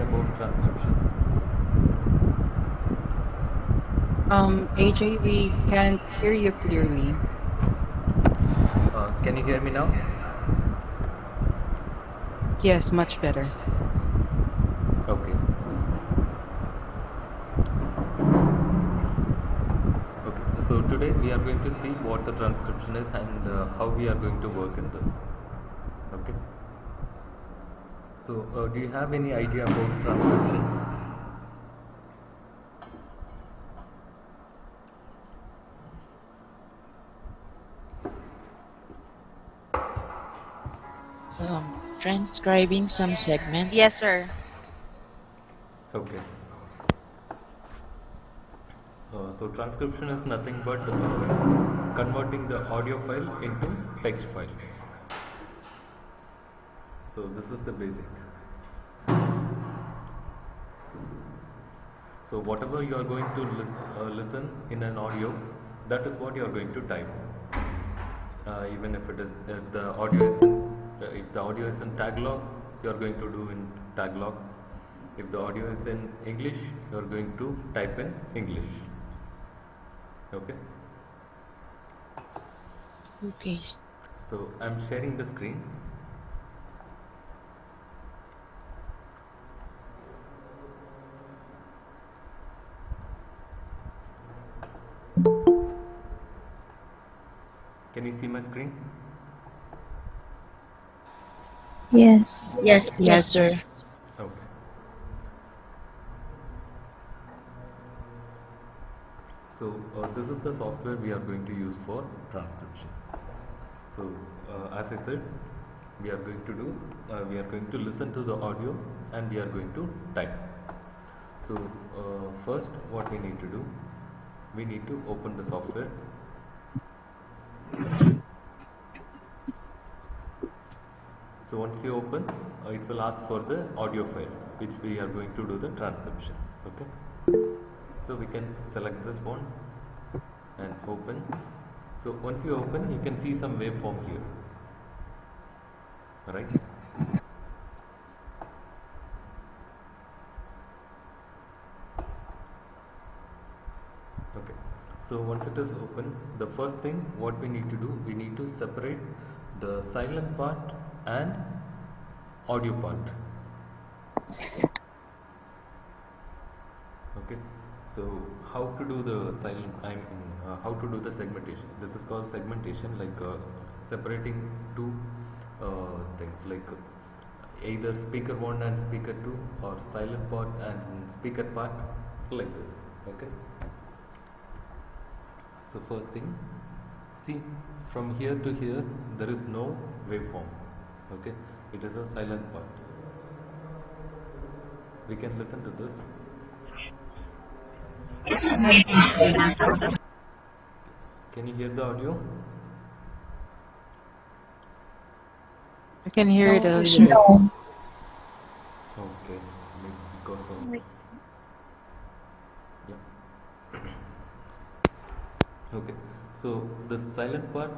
about transcription? AJ, we can't hear you clearly. Can you hear me now? Yes, much better. Okay. Okay. So today we are going to see what the transcription is and how we are going to work in this. Okay. So do you have any idea about transcription? Transcribing some segments. Yes, sir. Okay. So transcription is nothing but converting the audio file into text file. So this is the basic. So whatever you are going to listen in an audio, that is what you are going to type. Even if the audio is in Tagalog, you are going to do in Tagalog. If the audio is in English, you are going to type in English. Okay. Okay. So I'm sharing the screen. Can you see my screen? Yes. Yes. Yes, sir. Okay. So this is the software we are going to use for transcription. So as I said, we are going to listen to the audio and we are going to type. So first what we need to do, we need to open the software. So once you open, it will ask for the audio file which we are going to do the transcription. Okay. So we can select this one and open. So once you open, you can see some waveform here. Right. Okay. So once it is open, the first thing what we need to do, we need to separate the silent part and audio part. Okay. So how to do the how to do the segmentation? This is called segmentation, like separating two things, like either speaker 1 and speaker 2, or silent part and speaker part, like this. Okay. So first thing, see, from here to here there is no waveform. Okay, it is a silent part. We can listen to this. Can you hear the audio? I can hear it a No, little sir. bit. No. Okay, maybe because of yeah. Okay, so the silent part,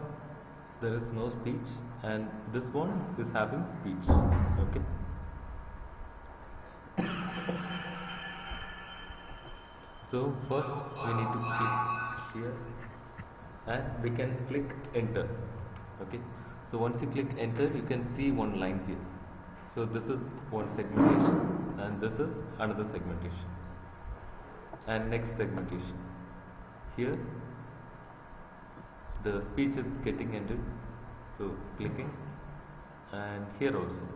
there is no speech, and this one is having speech. Okay. So first we need to click here and we can click enter. Okay. So once you click enter, you can see one line here. So this is one segmentation and this is another segmentation. And next segmentation. Here the speech is getting ended. So clicking, and here also.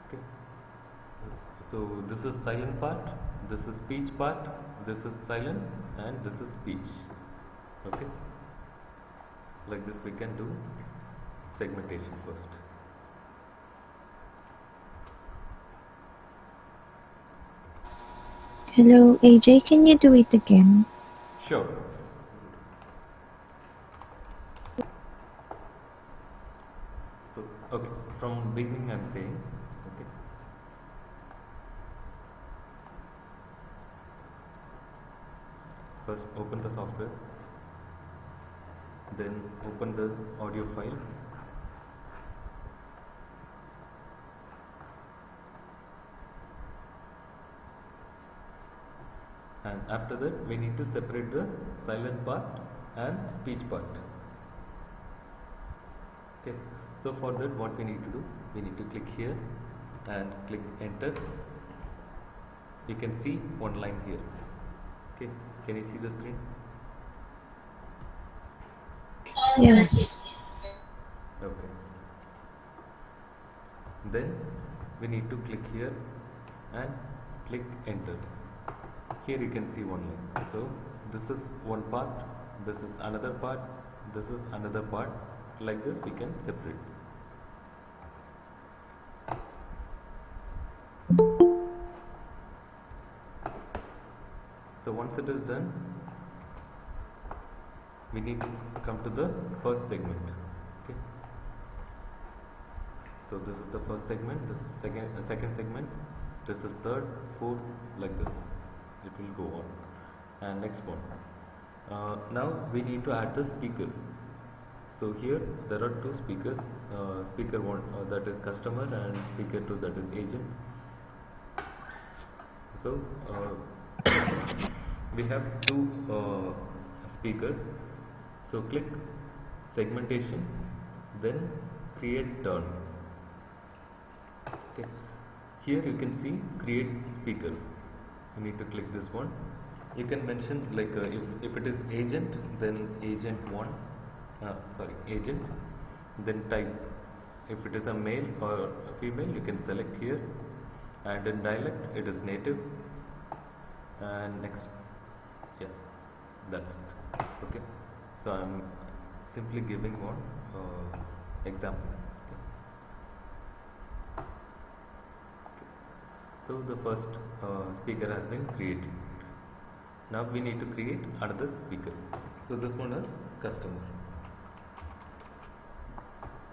Okay. So this is silent part, this is speech part, this is silent, and this is speech. Okay. Like this we can do segmentation first. Hello, AJ, can you do it again? Sure. So okay, from beginning I'm saying, okay. First open the software, then open the audio file, And after that, we need to separate the silent part and speech part. Okay, so for that, what we need to do, we need to click here and click enter. You can see one line here. Okay, can you see the screen? Yes. Okay. Then we need to click here and click enter. Here you can see one line. So this is one part, this is another part, this is another part. Like this we can separate. So once it is done, we need to come to the first segment. Okay. So this is the first segment, this is second segment, this is third, fourth, like this. It will go on. And next one. Now we need to add the speaker. So here there are two speakers. Speaker one that is customer and speaker two that is agent. So we have two speakers. So click segmentation, then create turn. Okay. Here you can see create speaker. You need to click this one. You can mention like if it is agent, then agent one. Agent. Then type. If it is a male or a female, you can select here. And in dialect, it is native. And next, yeah, that's it. Okay. So I'm simply giving one example. Okay. So the first speaker has been created. Now we need to create another speaker. So this one is customer.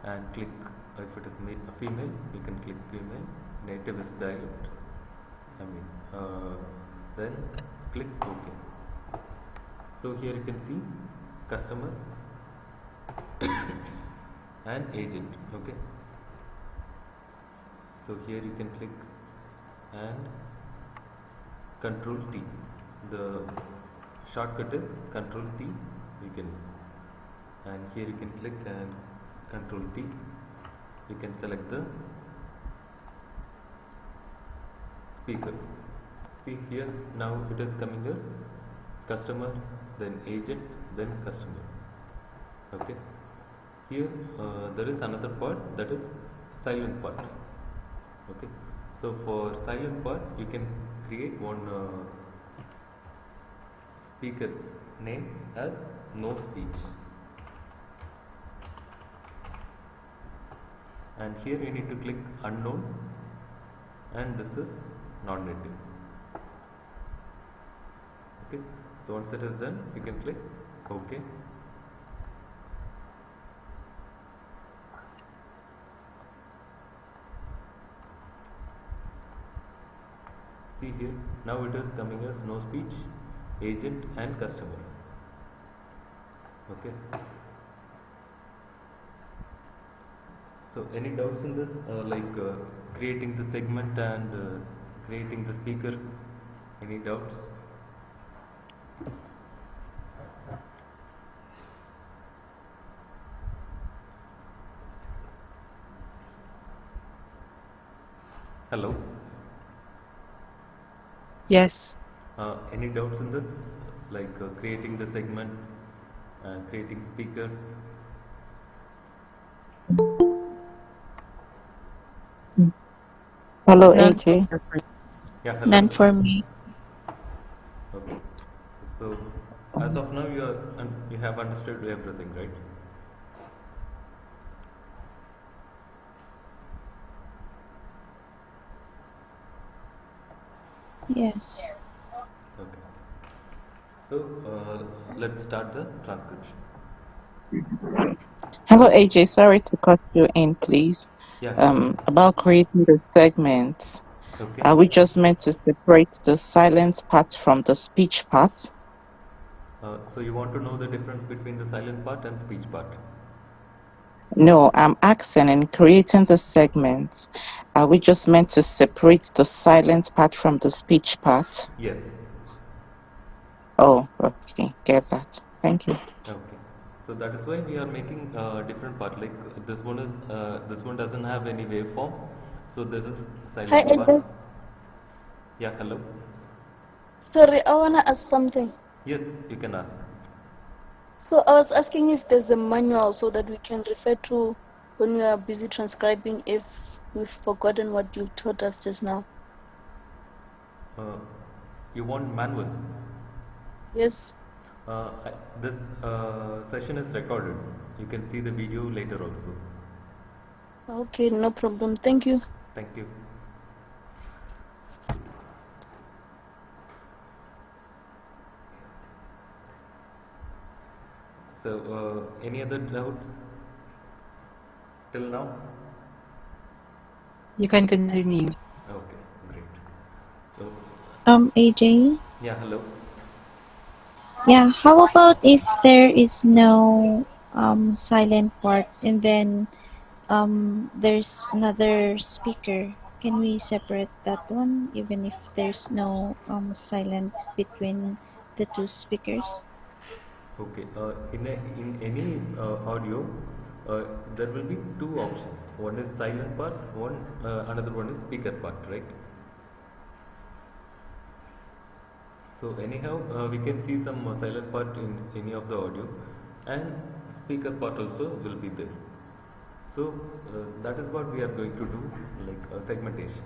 And click, if it is a female, you can click female. Native is dialect. Then click OK. So here you can see customer and agent. Okay. So here you can click and Control T. The shortcut is Control T. You can use. And here you can click and Control T. You can select the speaker. See here, now it is coming as customer, then agent, then customer. Okay. Here there is another part, that is silent part. Okay. So for silent part, you can create one speaker name as no speech. And here you need to click unknown, and this is non-native. Okay. So once it is done, you can click OK. See here, now it is coming as no speech, agent and customer. Okay. So any doubts in this, creating the segment and creating the speaker? Any doubts? Hello? Yes. Any doubts in this? Creating the segment, creating speaker? Hello, None AJ. for your Yeah, hello. None for me. Okay. So as of now, you have understood everything, right? Yes. Okay. So let's start the transcription. Hello, AJ. Sorry to cut you in, please. Yeah. About creating the segments. Okay. Are we just meant to separate the silent part from the speech part? So you want to know the difference between the silent part and speech part? No, I'm asking in creating the segments. Are we just meant to separate the silent part from the speech part? Yes. Oh, okay. Get that. Thank you. Okay. So that is why we are making different part. Like this one doesn't have any waveform. So this is Hi, silent part. Elder. Yeah, hello. Sorry, I wanna ask something. Yes, you can ask. So I was asking if there's a manual so that we can refer to when we are busy transcribing if we've forgotten what you taught us just now. Uh, you want manual? Yes. This session is recorded. You can see the video later also. Okay, no problem. Thank you. Thank you. So, any other doubts till now? You can continue. Okay, great. So, AJ. yeah, hello. Yeah, how about if there is no silent part and then there's another speaker? Can we separate that one even if there's no silent between the two speakers? Okay, in any audio, there will be two options. One is silent part, another one is speaker part, right? So anyhow, we can see some silent part in any of the audio, and speaker part also will be there. So that is what we are going to do, like segmentation.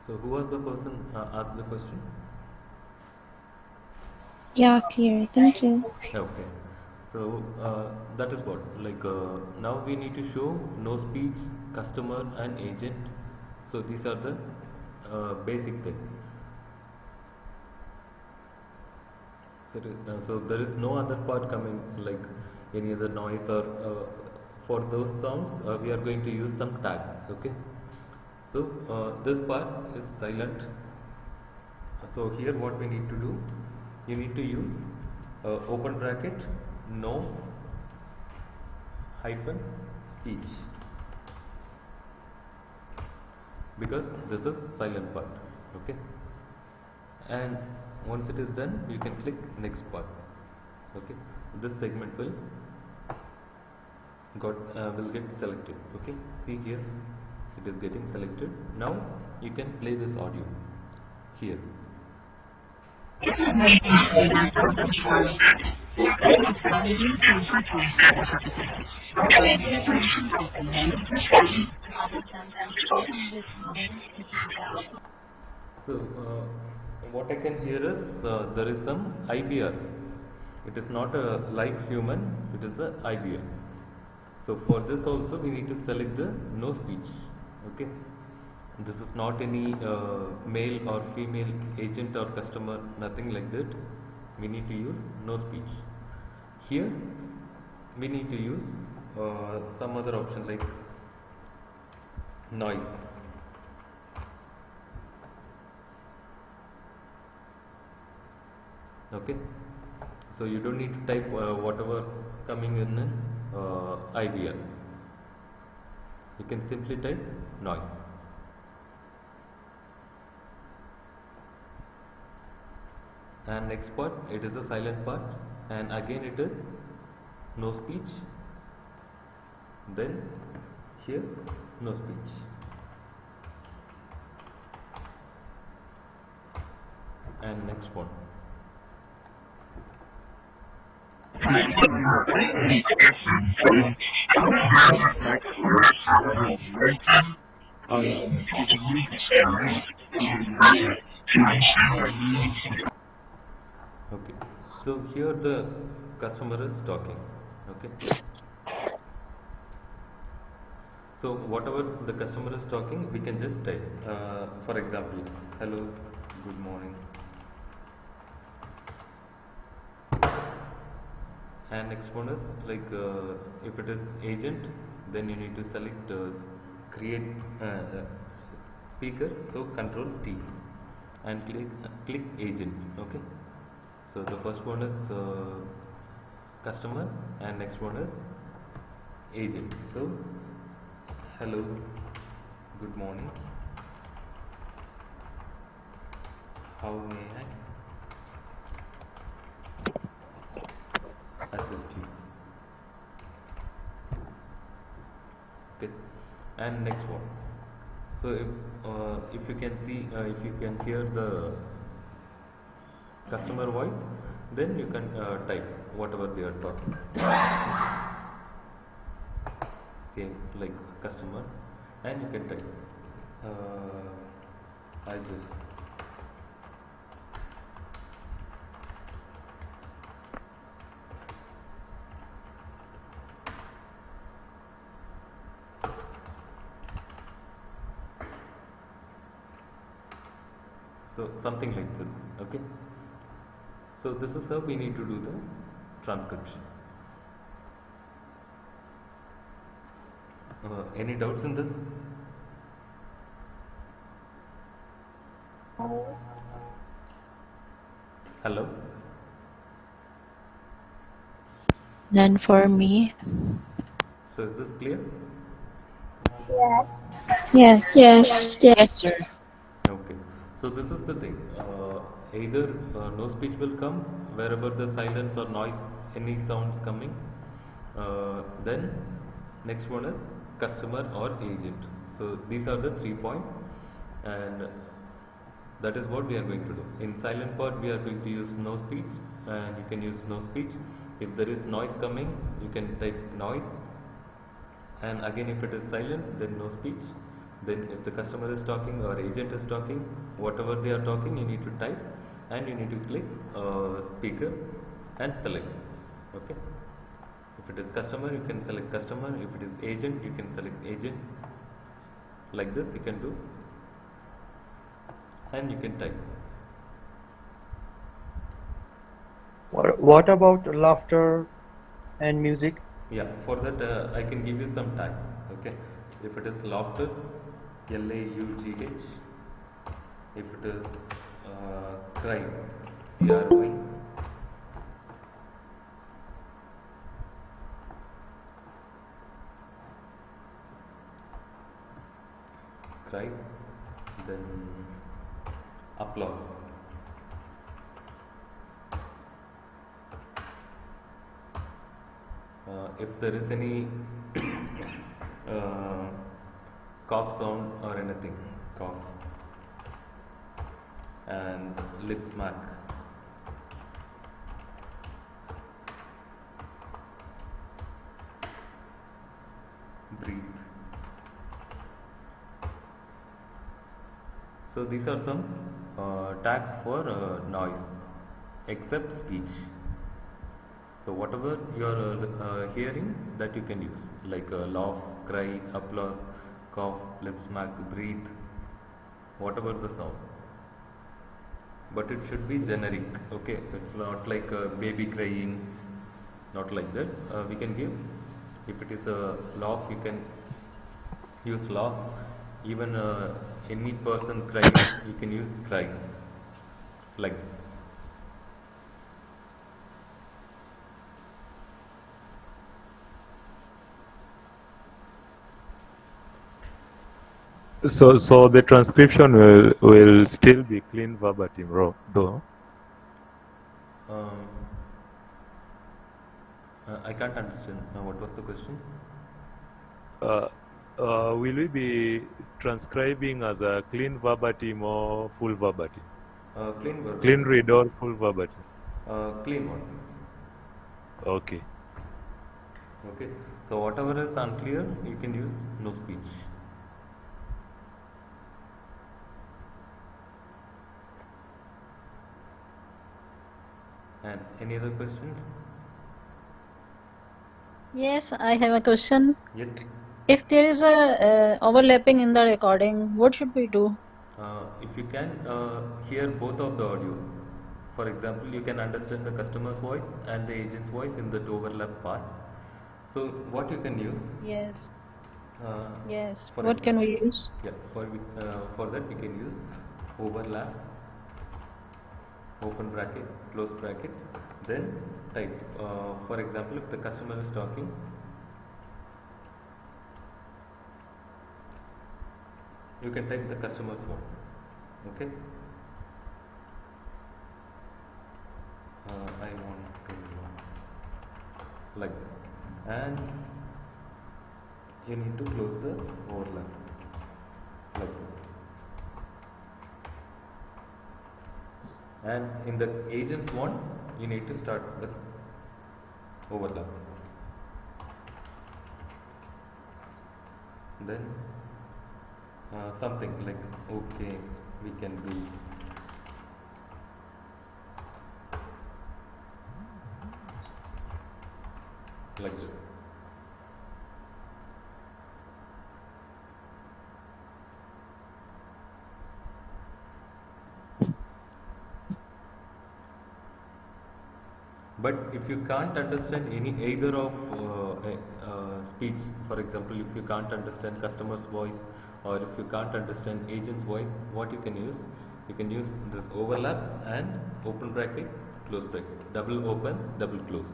So who was the person asked the question? Yeah, clear. Thank you. Okay. So that is what, like now we need to show no speech, customer and agent. So these are the basic thing. So there is no other part coming, like any other noise or for those sounds we are going to use some tags. Okay. So this part is silent. So here what we need to do, you need to use open bracket no hyphen speech, because this is silent part. Okay. And once it is done, you can click next part. Okay. This segment will get selected. Okay. See here, it is getting selected. Now you can play this audio here. So what I can hear is there is some IBR. It is not a live human, it is a IBR. So for this also we need to select the no speech. Okay. This is not any male or female agent or customer, nothing like that. We need to use no speech. Here we need to use some other option like noise. Okay. So you don't need to type whatever coming in IBR. You can simply type noise. And next part, it is a silent part, and again it is no speech. Then here no speech. And next one. Okay, so here the customer is talking. Okay, so whatever the customer is talking, we can just type. For example, hello, good morning. And next one is like if it is agent, then you need to select create speaker. So Control T and click agent. Okay. So the first one is customer and next one is agent. So hello, good morning, how may I assist you? Okay, and next one. So if you can see, if you can hear the customer voice, then you can type whatever they are talking. Same like customer, and you can type. I just so something like this. Okay. So this is how we need to do the transcription. Any doubts in this? Hello? None for me. So is this clear? Yes. Yes, sir. Okay. So this is the thing. Either no speech will come wherever the silence or noise, any sounds coming. Then next one is customer or agent. So these are the 3 points, and that is what we are going to do. In silent part, we are going to use no speech, and you can use no speech. If there is noise coming, you can type noise, and again if it is silent, then no speech. Then if the customer is talking or agent is talking, whatever they are talking, you need to type, and you need to click speaker and select. Okay. If it is customer, you can select customer. If it is agent, you can select agent. Like this you can do, and you can type. What about laughter and music? Yeah, for that I can give you some tags. Okay, if it is laughter, LAUGH. If it is cry, CRY. Cry, then applause. If there is any cough sound or anything, cough, and lip smack. Breathe. So these are some tags for noise, except speech. So whatever you are hearing, that you can use, like laugh, cry, applause, cough, lip smack, breathe, whatever the sound. But it should be generic. Okay, it's not like a baby crying, not like that. We can give, if it is a laugh, you can use laugh. Even any person crying, you can use cry, like this. So the transcription will still be clean verbatim, though. I can't understand. What was the question? Will we be transcribing as a clean verbatim or full verbatim? Clean verbatim. Clean read or full verbatim? Clean one. Okay. Okay. So whatever is unclear, you can use no speech. And any other questions? Yes, I have a question. Yes. If there is a overlapping in the recording, what should we do? If you can hear both of the audio, for example, you can understand the customer's voice and the agent's voice in that overlap part. So what you can use? Yes. Yes. For What can we use? Yeah, for that we can use overlap open bracket, close bracket, then type. For example, if the customer is talking, you can type the customer's one. Okay. I want to like this, and you need to close the overlap like this. And in the agents one, you need to start the overlap. Then something like, okay, we can do like this. But if you can't understand either of speech, for example, if you can't understand customer's voice or if you can't understand agent's voice, what you can use this overlap and open bracket, close bracket, double open, double close.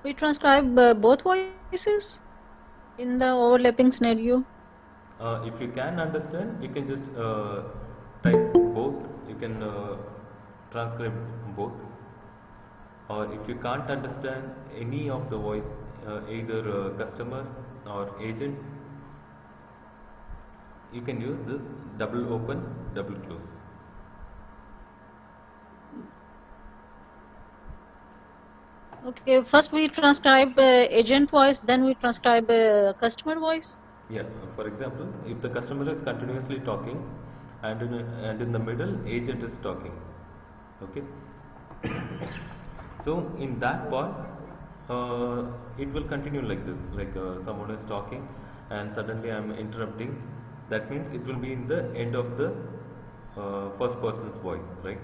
We transcribe both voices in the overlapping scenario. If you can understand, you can just type both. You can transcribe both. Or if you can't understand any of the voice, either customer or agent, you can use this double open, double close. Okay, first we transcribe agent voice, then we transcribe customer voice. Yeah, for example, if the customer is continuously talking and in the middle agent is talking, okay. So in that part, it will continue like this, like someone is talking and suddenly I am interrupting. That means it will be in the end of the first person's voice, right?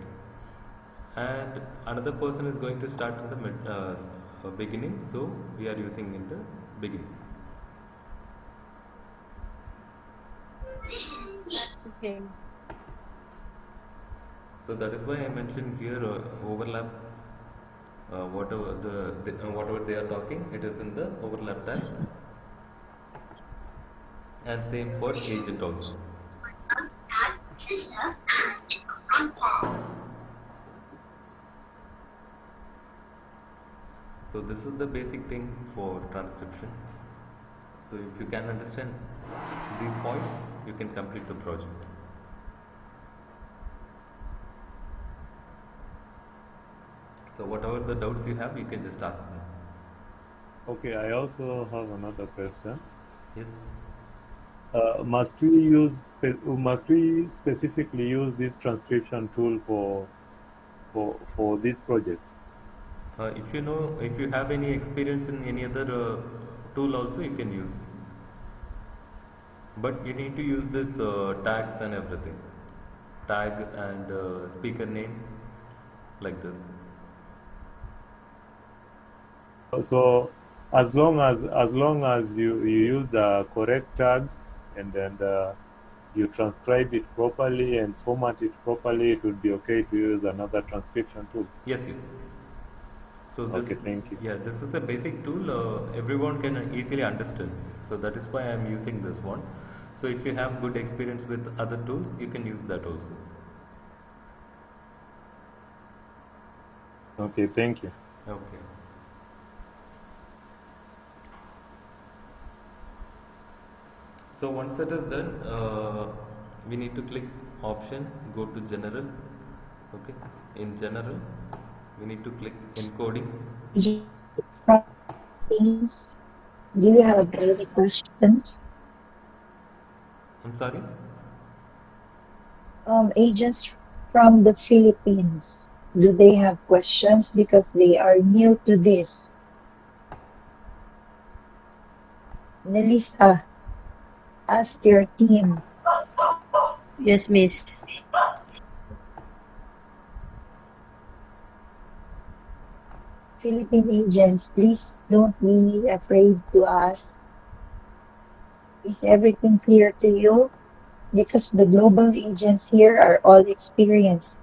And another person is going to start in the beginning, so we are using in the beginning. Okay. So that is why I mentioned here overlap. Whatever they are talking, it is in the overlap tab, and same for agent also. So this is the basic thing for transcription. So if you can understand these points, you can complete the project. So whatever the doubts you have, you can just ask me. Okay, I also have another question. Yes. Must we specifically use this transcription tool for this project? If you have any experience in any other tool also, you can use. But you need to use this tags and everything. Tag and speaker name, like this. So as long as you use the correct tags and then you transcribe it properly and format it properly, it would be okay to use another transcription tool. Yes. So this, okay, thank you. Yeah, this is a basic tool everyone can easily understand. So that is why I am using this one. So if you have good experience with other tools, you can use that also. Okay, thank you. Okay. So once it is done, we need to click option, go to general. Okay, in general, we need to click encoding. Do you have any questions? I'm sorry? Agents from the Philippines, do they have questions because they are new to this? Nelisa, ask your team. Yes, miss. Philippine agents, please don't be afraid to ask. Is everything clear to you? Because the global agents here are all experienced.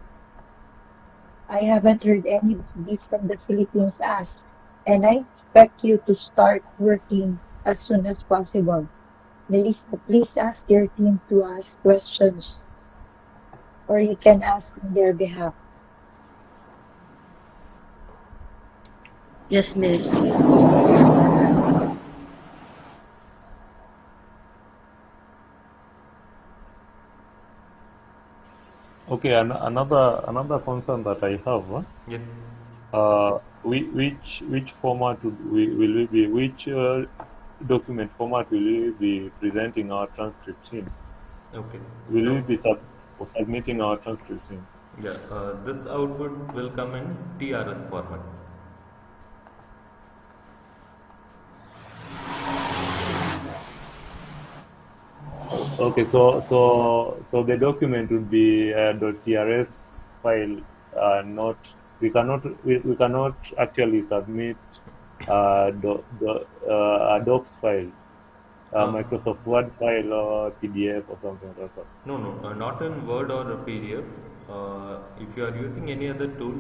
I haven't heard anybody from the Philippines ask, and I expect you to start working as soon as possible. Melissa, please ask your team to ask questions, or you can ask on their behalf. Yes, Miss. Okay, another concern that I have. Yes. Which format will we be? Which document format will we be presenting our transcript in? Okay. Will So we be submitting our transcript in? yeah, this output will come in TRS format. Okay, so the document would be a .trs file. Not we cannot actually submit a docs file, a Uh, Microsoft Word file or PDF or something like that. no, no, not in Word or a PDF. If you are using any other tool,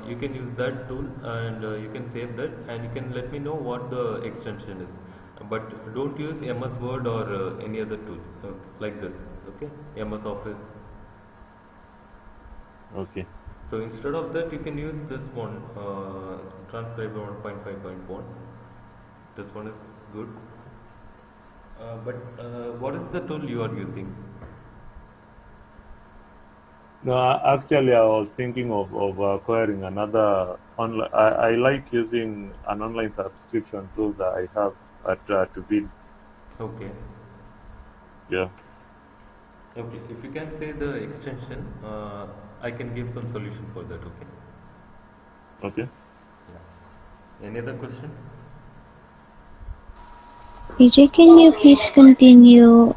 you can use that tool and you can save that and you can let me know what the extension is. But don't use MS Word or any other tool like this. Okay, MS Office. Okay. So instead of that, you can use this one, Transcriber 1.5.1. This one is good. But what is the tool you are using? No, actually, I was thinking of acquiring another online. I like using an online subscription tool that I have at to bid. Okay. Yeah. Okay. If you can say the extension, I can give some solution for that. Okay. Okay. Yeah. Any other questions? AJ, can you please continue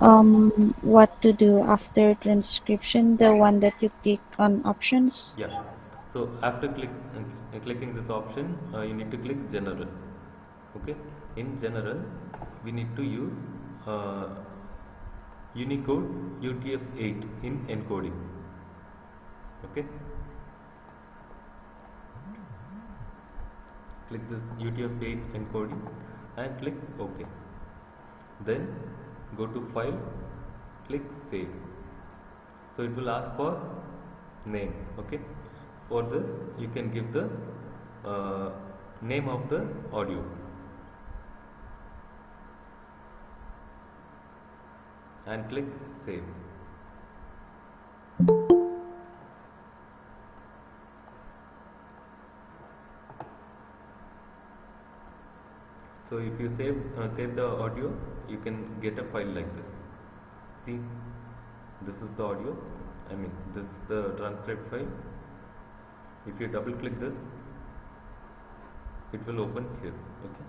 what to do after transcription, the one that you click on options? Yeah. So after clicking this option, you need to click General. Okay. In General, we need to use uh, Unicode UTF-8 in encoding. Okay. Click this UTF-8 encoding and click OK. Then go to File, click Save. So it will ask for name. Okay. For this, you can give the name of the audio and click Save. So if you save the audio, you can get a file like this. See, this is the audio. I mean, this is the transcript file. If you double click this, it will open here. Okay.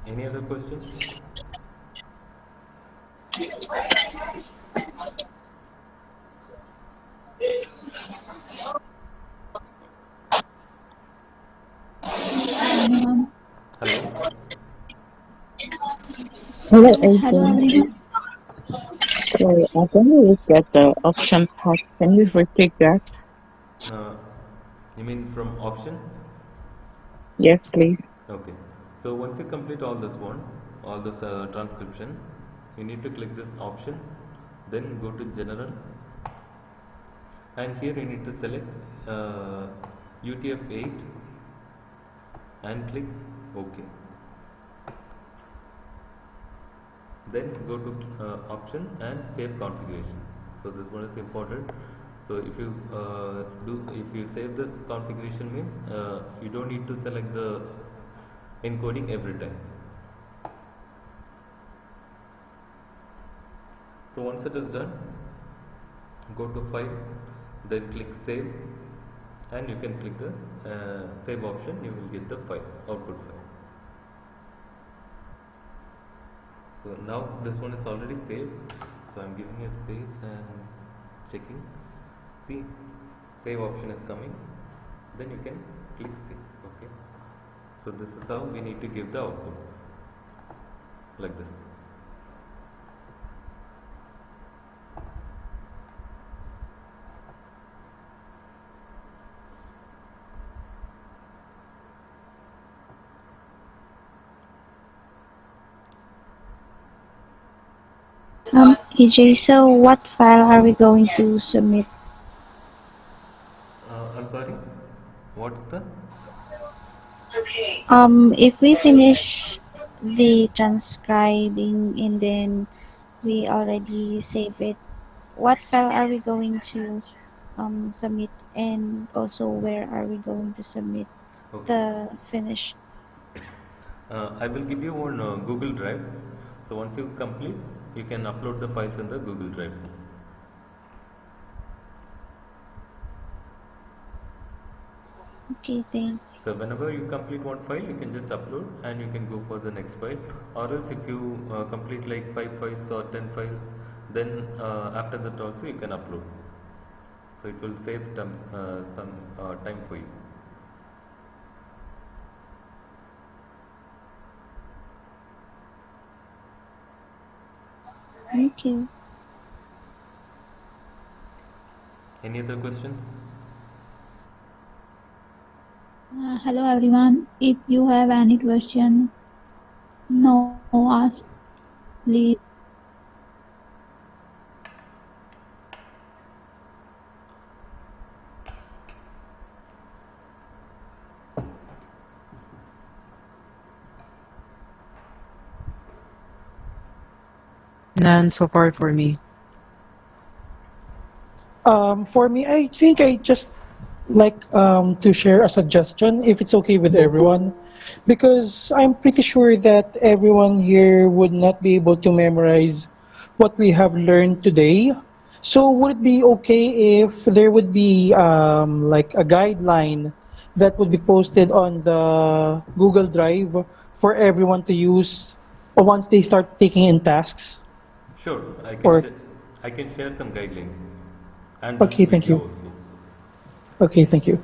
Any other questions? Hello. Hello, Hello, Adrian. everyone. Sorry, I didn't get the option part. Can you repeat that? Uh, you mean from option? Yes, please. Okay. So once you complete all this transcription, you need to click this option, then go to General, and here you need to select UTF-8 and click OK. then go to option and save configuration. So this one is important. So if you save this configuration means you don't need to select the encoding every time. So once it is done, go to file, then click save, and you can click the save option. You will get the file, output file. So now this one is already saved, so I'm giving a space and checking. See, save option is coming, then you can click save. Okay, so this is how we need to give the output, like this. EJ, so what file are we going to submit? I'm sorry, what's the If we finish the transcribing and then we already save it, what file are we going to submit, and also where are we going to submit the finished? I will give you one Google Drive. So once you complete, you can upload the files in the Google Drive. Okay, thanks. So whenever you complete one file, you can just upload and you can go for the next file. Or else if you complete like 5 files or 10 files, then after that also you can upload. So it will save some time for you. Thank you. Any other questions? Hello everyone. If you have any question, no ask, please. None so far for me. For me, I think I just like to share a suggestion if it's okay with everyone, because I'm pretty sure that everyone here would not be able to memorize what we have learned today. So would it be okay if there would be like a guideline that would be posted on the Google Drive for everyone to use once they start taking in tasks? Sure, Or I can share some guidelines and this okay, thank video you. also. Okay, thank you.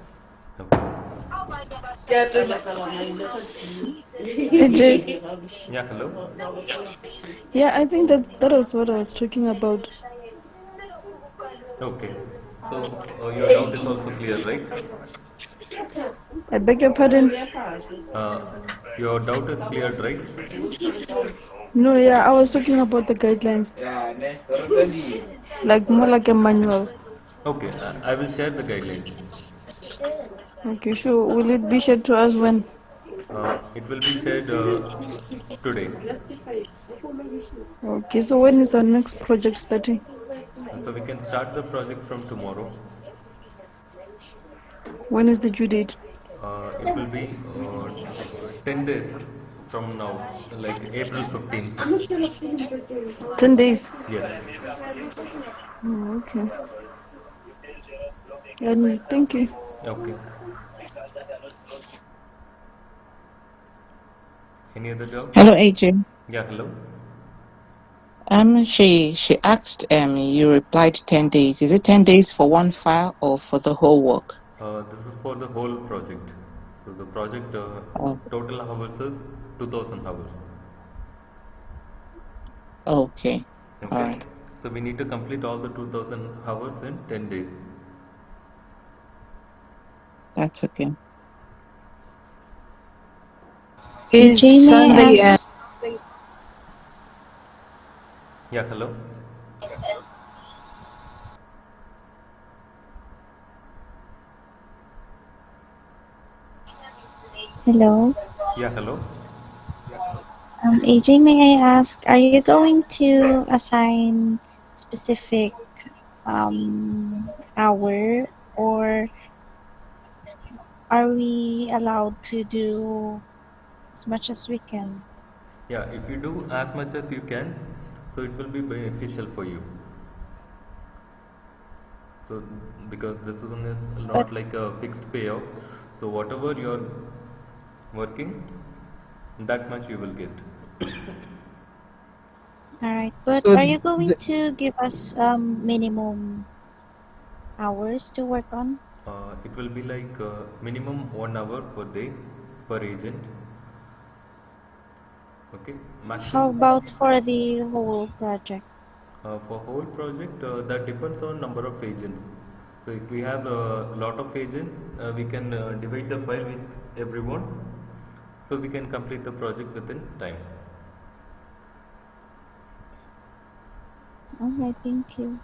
AJ, Yeah, hello. yeah, I think that was what I was talking about. Okay, so your doubt is also clear, right? I beg your pardon? Your doubt is cleared, right? No, yeah, I was talking about the guidelines. Like more like a manual. Okay, I will share the guidelines. Okay, sure. Will it be shared to us when? It will be shared today. Okay, so when is our next project starting? So we can start the project from tomorrow. When is the due date? It will be 10 days from now, like April 15th. 10 days? Yes. Oh, okay. And thank you. Okay. Any other doubt? Hello, AJ. Yeah, hello. She asked you replied 10 days. Is it 10 days for one file or for the whole work? This is for the whole project. So the project total hours is 2000 hours. Okay. Okay. All right. So we need to complete all the 2000 hours in 10 days. That's okay. Is AJ, may I Sunday and ask? Yeah, hello. Hello. Yeah, hello. AJ, may I ask, are you going to assign specific hour, or are we allowed to do as much as we can? Yeah, if you do as much as you can, so it will be beneficial for you. So because this one is But not like a fixed payout, so whatever you're working, that much you will get. all right, but So are you going the, to give us minimum hours to work on? It will be like minimum 1 hour per day per agent. Okay, How maximum. about for the whole project? For whole project, that depends on number of agents. So if we have a lot of agents, we can divide the file with everyone, so we can complete the project within time. All right, thank you.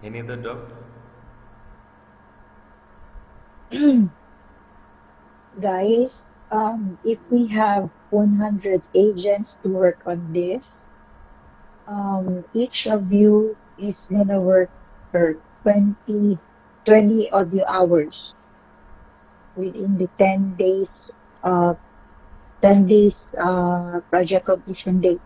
Any other doubts? Guys, if we have 100 agents to work on this, each of you is gonna work for 20 audio hours within the 10 days project completion date.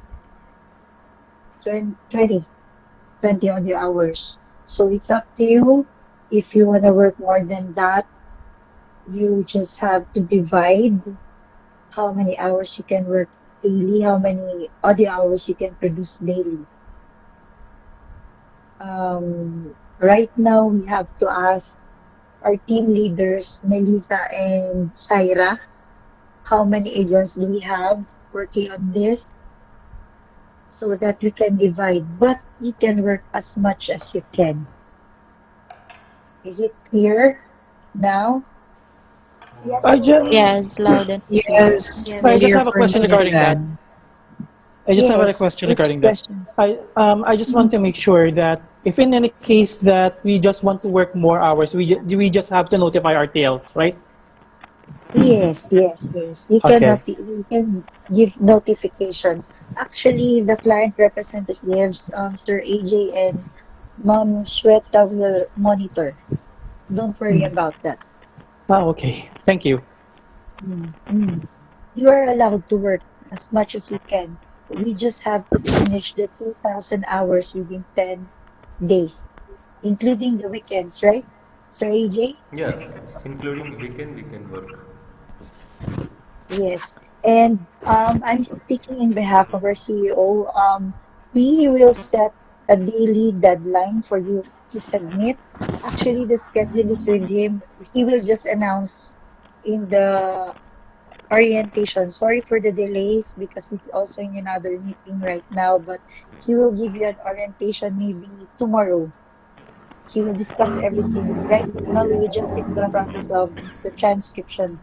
20 audio hours. So it's up to you. If you wanna work more than that, you just have to divide how many hours you can work daily, how many audio hours you can produce daily. Right now, we have to ask our team leaders, Melissa and Saira, how many agents do we have working on this so that we can divide, but you can work as much as you can. Is it clear now? I just, Yes, loud and clear. yes, I just clear have a for me, question Miss regarding that. Anne. I just have a Yes, question what's the regarding that. question? I just want to make sure that if in any case that we just want to work more hours, we just have to notify our tails, right? Yes. Okay. You can give notification. Actually, the client representatives, Sir AJ and Mom Shweta will monitor. Don't worry Mm. about that. Okay. Thank you. Mm. You are allowed to work as much as you can. We just have to finish the 2,000 hours within 10 days, including the weekends, right? Sir AJ? Yeah, including weekend work. Yes. And I'm speaking in behalf of our CEO. We will set a daily deadline for you to submit. Actually, the schedule is with him. He will just announce in the orientation. Sorry for the delays because he's also in another meeting right now, but he will give you an orientation maybe tomorrow. He will discuss everything. Right now, we will just discuss the process of the transcription.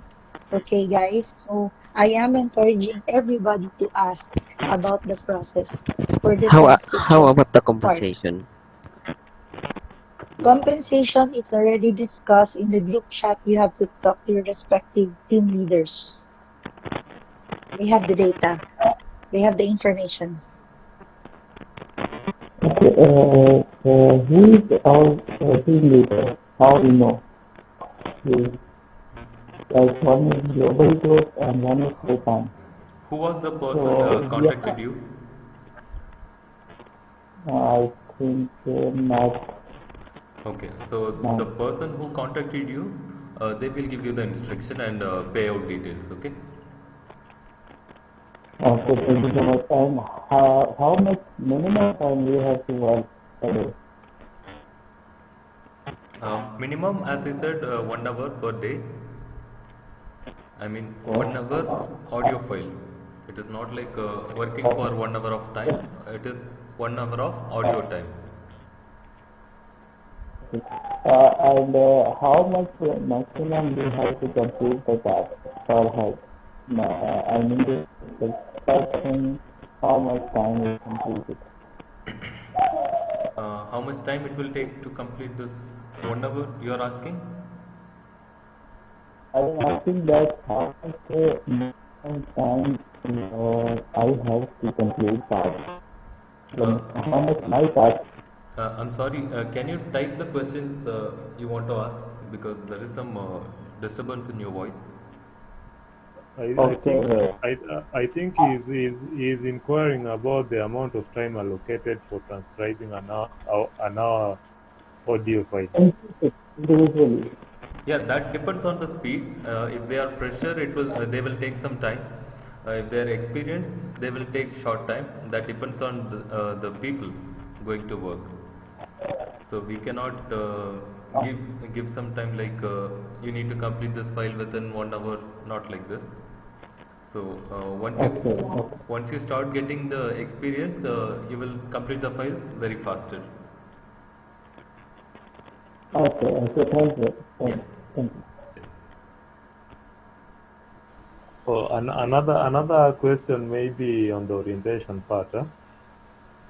Okay, guys. So I am encouraging everybody to ask about the process for the How transcription about the part. compensation? Compensation is already discussed in the group chat. You have to talk to your respective team leaders. They have the data. They have the information. Okay, who is our team leader? How we know? He- Like one is global growth and one is full-time. Who was the person So yeah, contacted you? I think Matt. Okay, so the person who contacted you, they will give you the instruction and payout details. Okay. Okay, thank you so much. And how much minimum time we have to work per day? Minimum, as I said, 1 hour per day. I mean, Oh, 1 hour audio file. It is not like working okay. for 1 hour of time. It is 1 hour of audio time. And how much maximum we have to complete the task per head? No, I mean the first thing, how much time we complete it? How much time it will take to complete this 1 hour you are asking? I'm asking that how much minimum time I have to complete that. Uh, How much my task? I'm sorry, can you type the questions you want to ask? Because there is some disturbance in your voice. I think Okay. I think he's inquiring about the amount of time allocated for transcribing an hour audio file. Individually. Yeah, that depends on the speed. If they are fresher, it will they will take some time. If they are experienced, they will take short time. That depends on the people going to work. So we cannot give some time like you need to complete this file within 1 hour. Not like this. So Okay. once you start getting the experience, you will complete the files very faster. Okay. Thank you. Yeah. Thank you. Yes. Oh, another question maybe on the orientation part.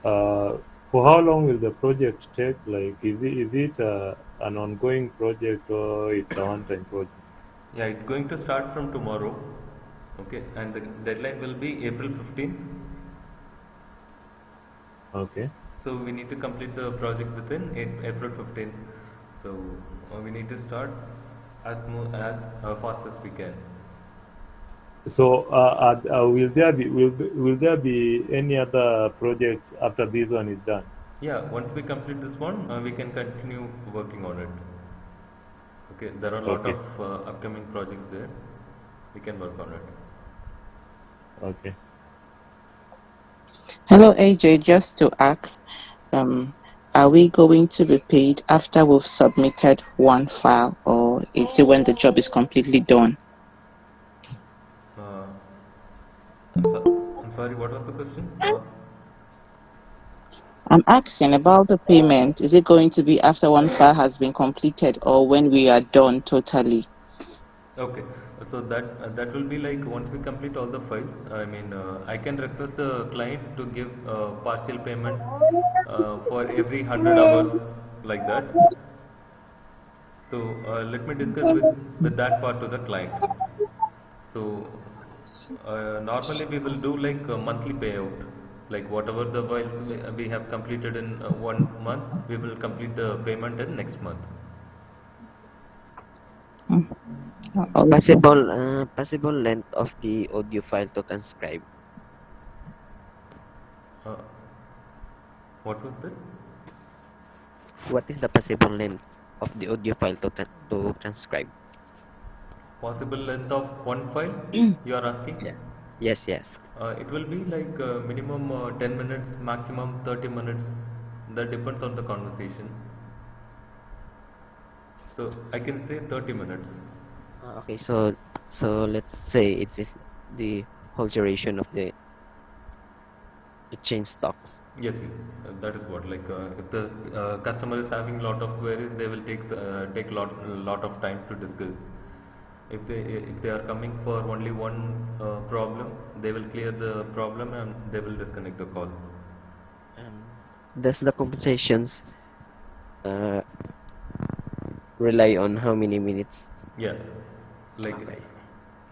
For how long will the project take? Like, is it an ongoing project or it's a one-time project? Yeah, it's going to start from tomorrow. Okay, and the deadline will be April 15. Okay. So we need to complete the project within April 15. So we need to start as fast as we can. So, will there be any other projects after this one is done? Yeah, once we complete this one, we can continue working on it. Okay, there are a lot Okay. of upcoming projects there. We can work on it. Okay. Hello, AJ. Just to ask, are we going to be paid after we've submitted one file, or is it when the job is completely done? Uh, I'm sorry, what was the question? I'm asking about the payment. Is it going to be after one file has been completed or when we are done totally? Okay, so that will be like once we complete all the files. I mean, I can request the client to give partial payment for every 100 hours like that. So let me discuss with that part to the client. So normally we will do like a monthly payout. Like whatever the files we have completed in 1 month, we will complete the payment in next month. Okay. Possible length of the audio file to transcribe. Uh, what was that? What is the possible length of the audio file to transcribe? Possible length of one file you are asking? Yeah. Yes. It will be like minimum 10 minutes, maximum 30 minutes. That depends on the conversation. So I can say 30 minutes. Okay, so let's say it is the whole duration of the exchange stocks. Yes. That is what. Like if the customer is having lot of queries, they will take lot of time to discuss. If they are coming for only one problem, they will clear the problem and they will disconnect the call. Does the compensations rely on how many minutes? Yeah, like Okay.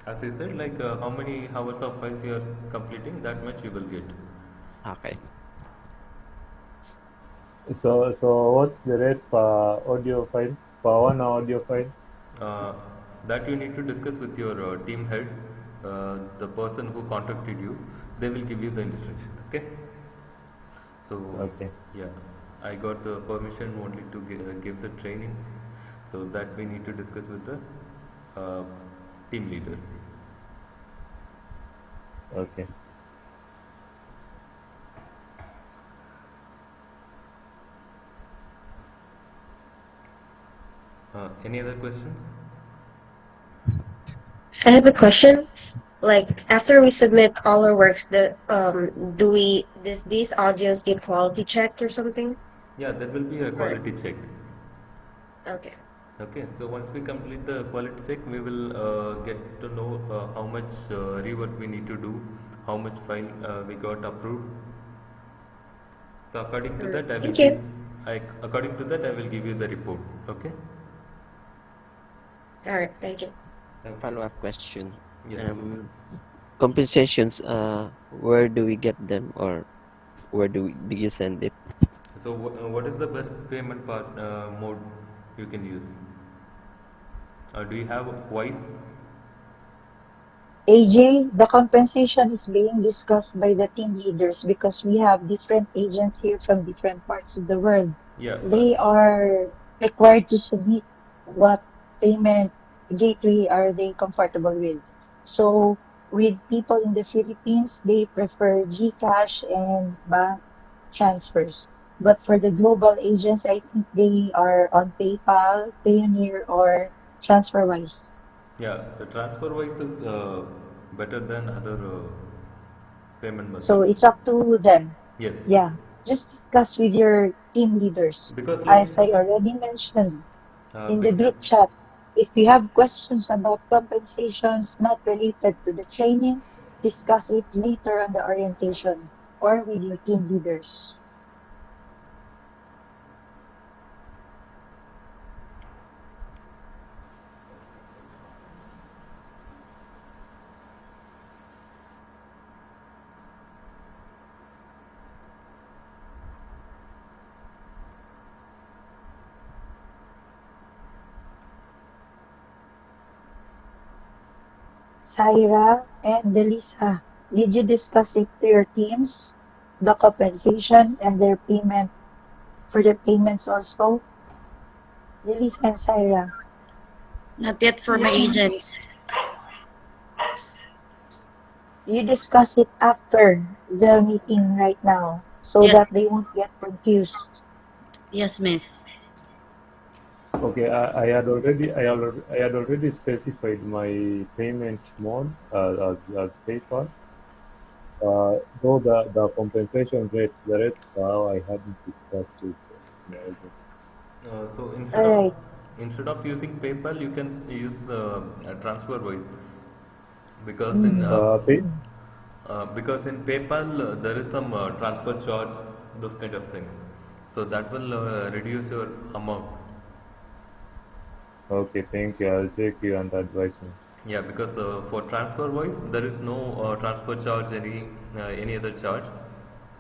as I said, like how many hours of files you are completing, that much you will get. Okay. So what's the rate per audio file, per 1 hour audio file? Uh, that you need to discuss with your team head, the person who contacted you. They will give you the instruction. Okay. So Okay. yeah, I got the permission only to give the training, so that we need to discuss with the team leader. Okay. Any other questions? I have a question. Like after we submit all our works, does these audios get quality checked or something? Yeah, there will be a Or quality check. okay. Okay, so once we complete the quality check, we will get to know how much rework we need to do, how much file we got approved. So according to that, Thank you. according to that, I will give you the report. Okay. All right, thank you. Okay. Follow-up question. Yes. Compensations, where do we get them, or where do you send it? So, what is the best payment mode you can use? Do you have voice? AJ, the compensation is being discussed by the team leaders because we have different agents here from different parts of the world. Yeah. They are required to submit what payment gateway are they comfortable with. So with people in the Philippines, they prefer GCash and bank transfers. But for the global agents, I think they are on PayPal, Payoneer, or TransferWise. Yeah, the TransferWise is better than other payment So methods. it's up to them. Yes, Yeah. Just discuss with your team leaders. because like As I already mentioned in the bec- group chat, if you have questions about compensations not related to the training, discuss it later on the orientation or with your team leaders. Saira and Delisa, did you discuss it to your teams? The compensation and their payment for their payments also? Delisa and Saira. Not yet for my agents. You discuss it after the meeting right now so Yes. that they won't get confused. Yes, miss. Okay, I had already specified my payment mode as PayPal. Though the compensation rates, the rates per hour, I hadn't discussed it. so All right. instead of using PayPal, you can use TransferWise because Pay, in PayPal there is some transfer charge, those kind of things. So that will reduce your amount. okay, thank you. I'll take you and advise me. Yeah, because for TransferWise there is no transfer charge, any other charge,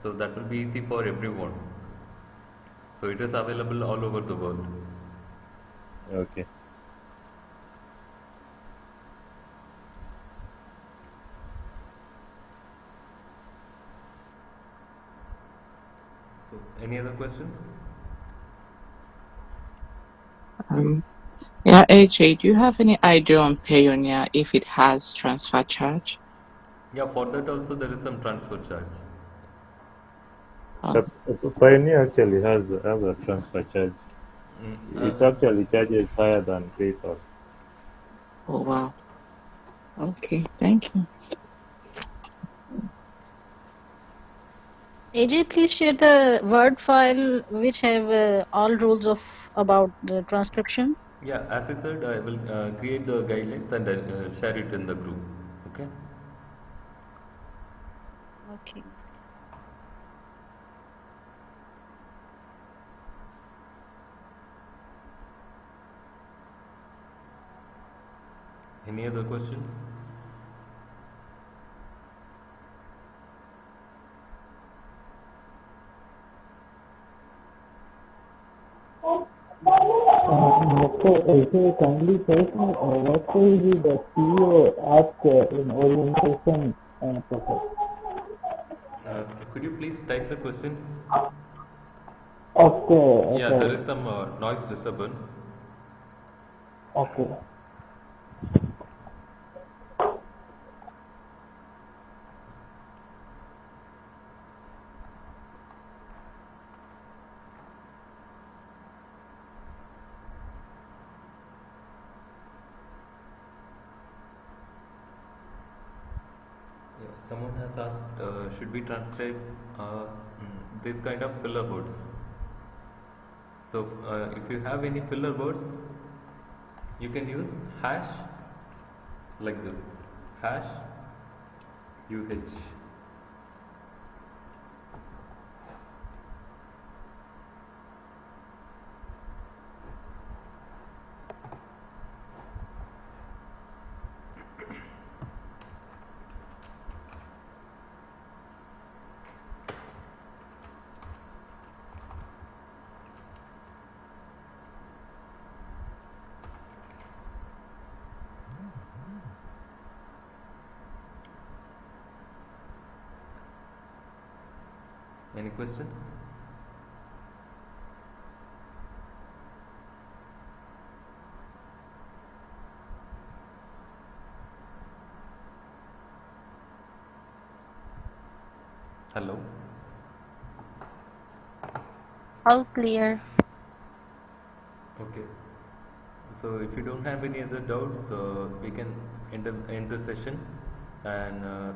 so that will be easy for everyone. So it is available all over the world. Okay. So any other questions? Yeah, AJ, do you have any idea on Payoneer if it has transfer charge? Yeah, for that also there is some transfer charge. Pioneer actually has a transfer charge. It Uh, actually charges higher than PayPal. Oh, wow. Okay, thank you. AJ, please share the Word file which have all rules of about the transcription. yeah, as I said, I will create the guidelines and share it in the group. Okay. Okay. Any other questions? Okay, kindly tell me what will be the CEO ask in orientation process? Could you please type the questions? Okay, Yeah, there okay, is some noise disturbance. okay. Yeah, someone has asked, should we transcribe this kind of filler words? So, if you have any filler words, you can use hash like this, hash UH. Any questions? Hello? All clear. Okay. So if you don't have any other doubts, we can end the session. And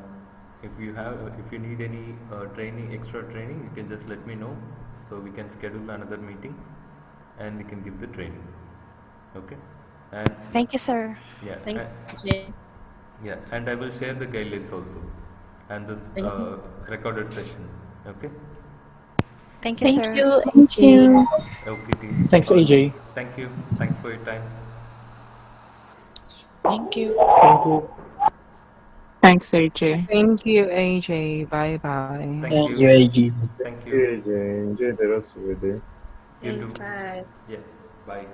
if you need any extra training, you can just let me know. So we can schedule another meeting, and we can give the training. Okay. And Thank you, sir. yeah. Thank and, you. yeah, and I will share the guidelines also, and this Thank you. recorded session. Okay. Thank you, Thank sir. you, Thank you. Okay, team. Thanks, AJ. Thank you. Thanks for your time. Thank you. Thank you. Thanks, AJ. Thank you, AJ. Bye bye. Thank Thank you. you, AG. Thank you. Okay, enjoy the rest of the day. You Thanks, too. bye. Yeah. Bye.